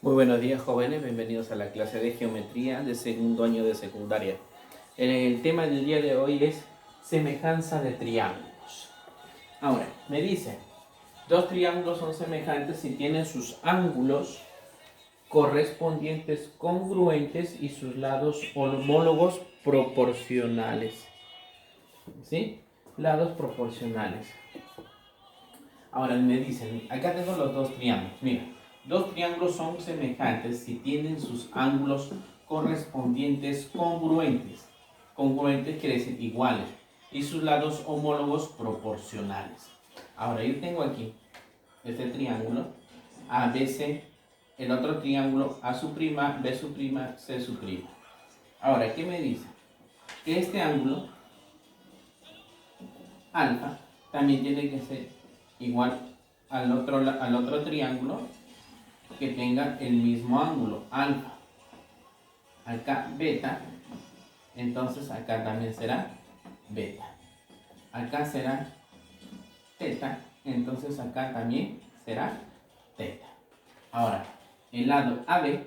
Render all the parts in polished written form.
Muy buenos días, jóvenes, bienvenidos a la clase de geometría de segundo año de secundaria. El tema del día de hoy es semejanza de triángulos. Ahora, me dice, dos triángulos son semejantes si tienen sus ángulos correspondientes congruentes y sus lados homólogos proporcionales. ¿Sí? Lados proporcionales. Ahora me dicen, acá tengo los dos triángulos, mira. Dos triángulos son semejantes si tienen sus ángulos correspondientes congruentes. Congruentes quiere decir iguales. Y sus lados homólogos proporcionales. Ahora yo tengo aquí este triángulo ABC, el otro triángulo A', B', C'. Ahora, ¿qué me dice? Que este ángulo alfa también tiene que ser igual al otro triángulo que tenga el mismo ángulo, alfa. Acá beta, entonces acá también será beta. Acá será teta, entonces acá también será teta. Ahora, el lado AB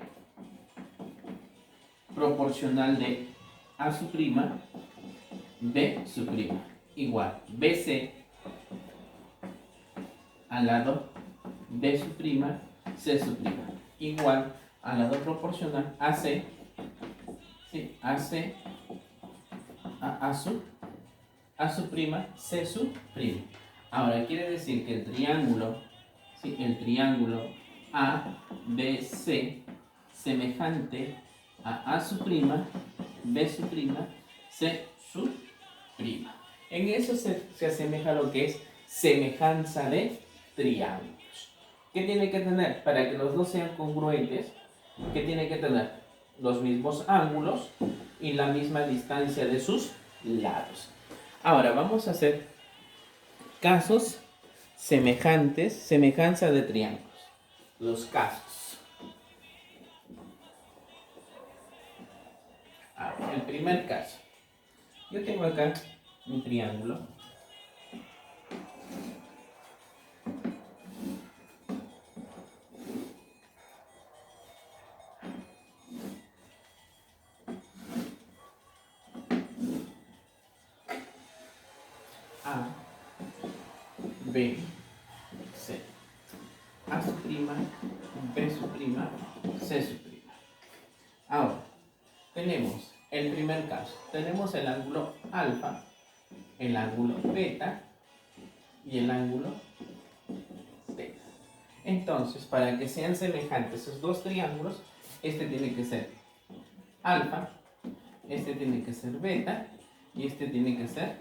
proporcional de A', B', igual BC al lado B', C', igual al lado proporcional AC, ¿sí? AC A', C'. Ahora quiere decir que el triángulo, ¿sí? El triángulo ABC semejante a B', C'. En eso se asemeja a lo que es semejanza de triángulos. ¿Qué tiene que tener? Para que los dos sean congruentes, ¿qué tiene que tener? Los mismos ángulos y la misma distancia de sus lados. Ahora vamos a hacer casos semejantes, semejanza de triángulos. Los casos. Ahora, el primer caso. Yo tengo acá mi triángulo. A, B, C. A', B', C'. Ahora, tenemos el primer caso. Tenemos el ángulo alfa, el ángulo beta y el ángulo teta. Entonces, para que sean semejantes esos dos triángulos, este tiene que ser alfa, este tiene que ser beta y este tiene que ser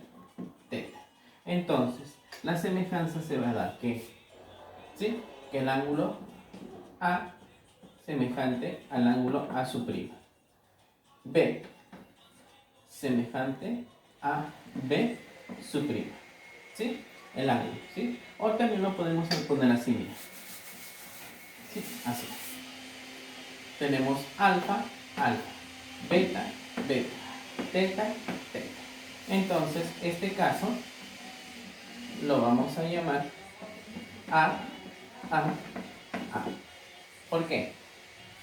teta. Entonces, la semejanza se va a dar que, ¿sí? Que el ángulo A semejante al ángulo A', B semejante a B', ¿sí? El ángulo, ¿sí? O también lo podemos poner así, mira. ¿Sí? Así. Tenemos alfa, beta, teta. Entonces, este caso lo vamos a llamar A. ¿Por qué?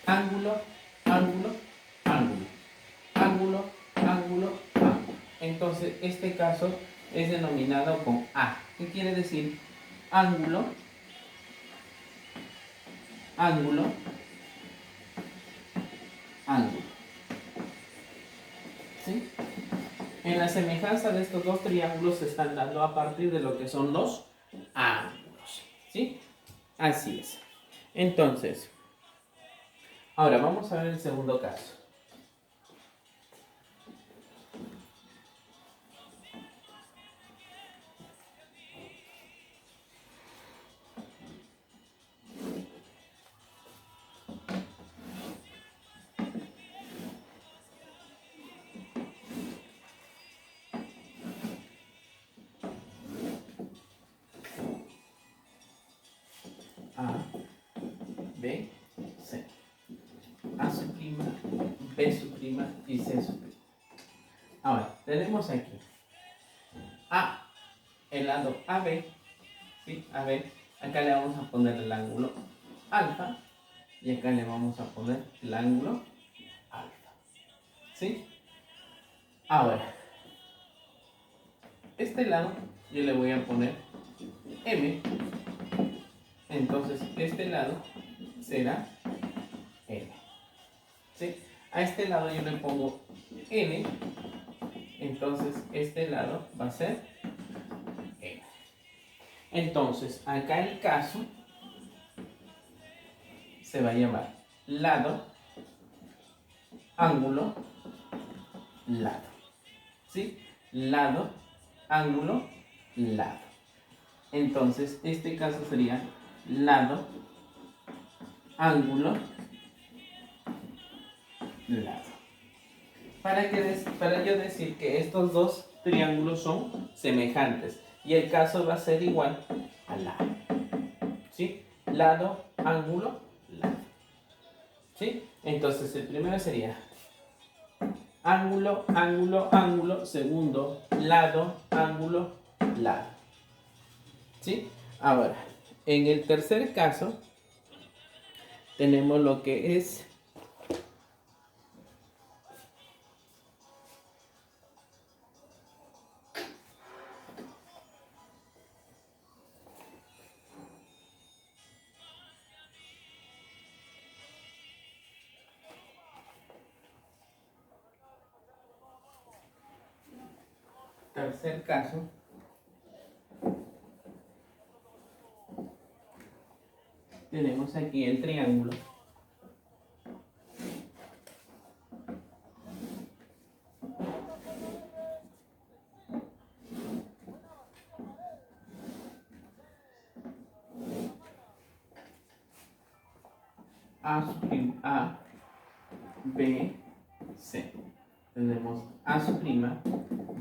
Ángulo. Entonces, este caso es denominado con A. ¿Qué quiere decir? Ángulo. ¿Sí? En la semejanza de estos dos triángulos se están dando a partir de lo que son los ángulos. ¿Sí? Así es. Entonces, ahora vamos a ver el segundo caso. A, B, C. A', B' y C'. Ahora, tenemos aquí A, el lado AB, ¿sí? AB, acá le vamos a poner el ángulo alfa, y acá le vamos a poner el ángulo alfa. ¿Sí? Ahora, este lado yo le voy a poner M. Entonces, este lado será N. ¿Sí? A este lado yo le pongo N. Entonces, este lado va a ser N. Entonces, acá el caso se va a llamar lado, ángulo, lado. ¿Sí? Lado, ángulo, lado. Entonces, este caso sería lado, ángulo, lado. Para yo decir que estos dos triángulos son semejantes y el caso va a ser igual a lado. ¿Sí? Lado, ángulo, lado. ¿Sí? Entonces, el primero sería ángulo, ángulo, ángulo. Segundo, lado, ángulo, lado. ¿Sí? Ahora, en el tercer caso, tenemos lo que es tercer caso. Tenemos aquí el triángulo. A, B, C. Tenemos A su prima,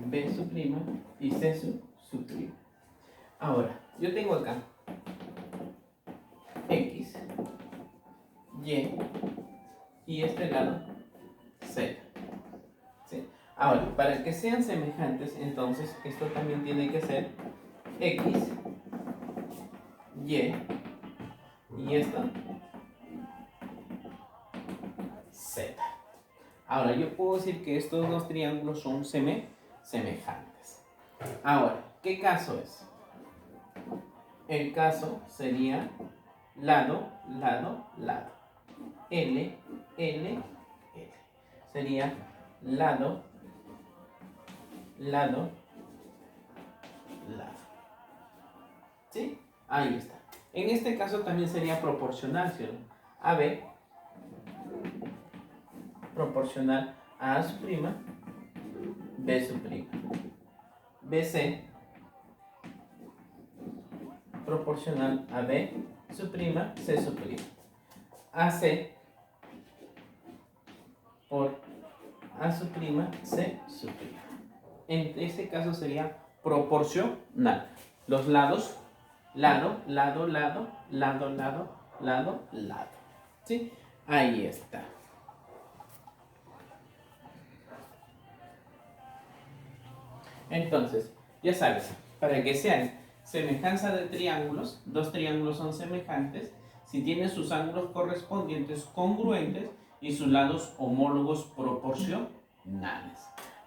B su prima y C su prima. Ahora, yo tengo acá X, Y y este lado Z. ¿Sí? Ahora, para que sean semejantes, entonces esto también tiene que ser X, y esto Z. Ahora, yo puedo decir que estos dos triángulos son semejantes. Ahora, ¿qué caso es? El caso sería lado, lado, lado. L, L, L. Sería lado, lado, lado. ¿Sí? Ahí está. En este caso también sería proporcional, ¿cierto? AB proporcional a A su prima, B su prima. BC proporcional a B su prima, C su prima. AC por A su prima, C su prima. En este caso sería proporcional. Los lados, lado, lado, lado, lado, lado, lado, lado. ¿Sí? Ahí está. Entonces, ya sabes, para que sean semejanza de triángulos, dos triángulos son semejantes si tienen sus ángulos correspondientes congruentes y sus lados homólogos proporcionales.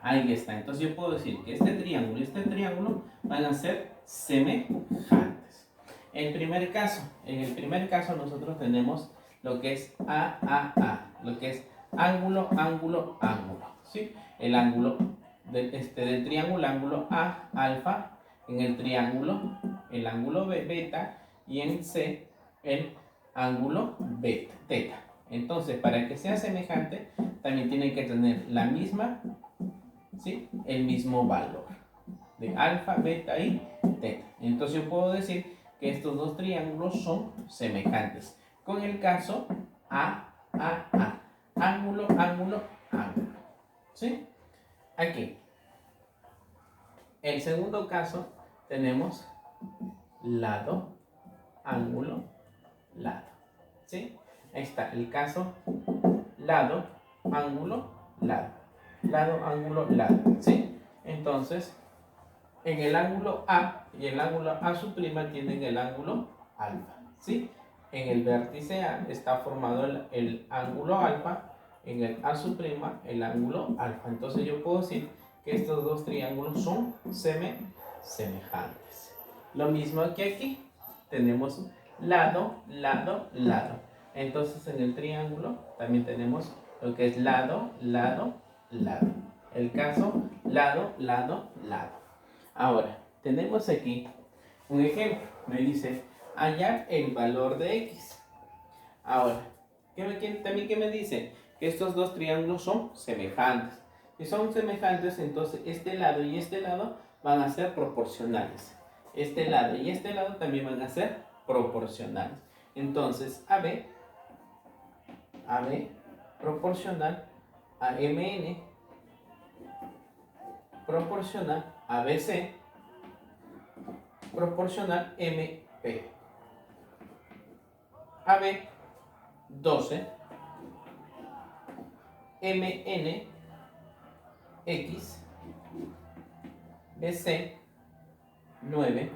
Ahí está. Entonces yo puedo decir que este triángulo y este triángulo van a ser semejantes. En el primer caso nosotros tenemos lo que es A, lo que es ángulo, ángulo, ángulo. ¿Sí? El ángulo del triángulo, ángulo A, alfa, en el triángulo, el ángulo B, beta, y en C, el ángulo beta, teta. Entonces, para que sea semejante, también tiene que tener la misma, ¿sí? El mismo valor de alfa, beta y teta. Entonces, yo puedo decir que estos dos triángulos son semejantes. Con el caso A, ángulo, ángulo, ángulo. ¿Sí? Aquí. El segundo caso tenemos lado, ángulo, lado. ¿Sí? Ahí está el caso lado, ángulo, lado. Lado, ángulo, lado. ¿Sí? Entonces, en el ángulo A y el ángulo A su prima tienen el ángulo alfa. ¿Sí? en el vértice A está formado el ángulo alfa, en el A' el ángulo alfa. Entonces yo puedo decir que estos dos triángulos son semejantes. Lo mismo que aquí, tenemos lado, lado, lado. Entonces en el triángulo también tenemos lo que es lado, lado, lado. El caso lado, lado, lado. Ahora, tenemos aquí un ejemplo. Me dice hallar el valor de x. Ahora, también que me dice que estos dos triángulos son semejantes. Si son semejantes, entonces este lado y este lado van a ser proporcionales. Este lado y este lado también van a ser proporcionales. Entonces, AB proporcional a MN proporcional a BC proporcional MP. AB 12, MN X, BC 9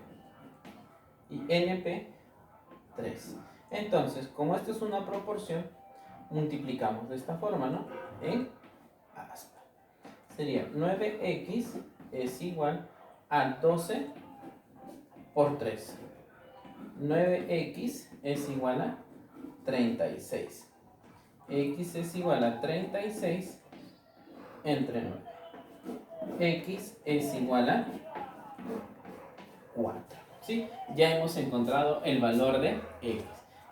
y NP 3. Entonces, como esto es una proporción, multiplicamos de esta forma, ¿no? En aspa. Sería 9x es igual a 12 por 3. 9x es igual a 36. X es igual a 36 entre 9. X es igual a 4. ¿Sí? Ya hemos encontrado el valor de X.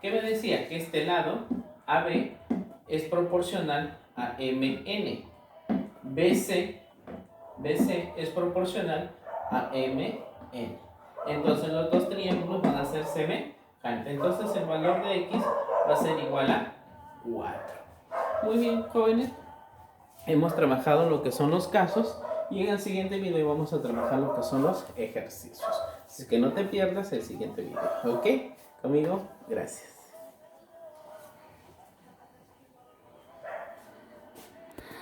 ¿Qué me decía? Que este lado, AB, es proporcional a MN. BC es proporcional a MN. Entonces los dos triángulos van a ser semejantes. Entonces el valor de X va a ser igual a 4. Muy bien, jóvenes. Hemos trabajado lo que son los casos y en el siguiente video vamos a trabajar lo que son los ejercicios. Así que no te pierdas el siguiente video. ¿Ok? Conmigo, gracias.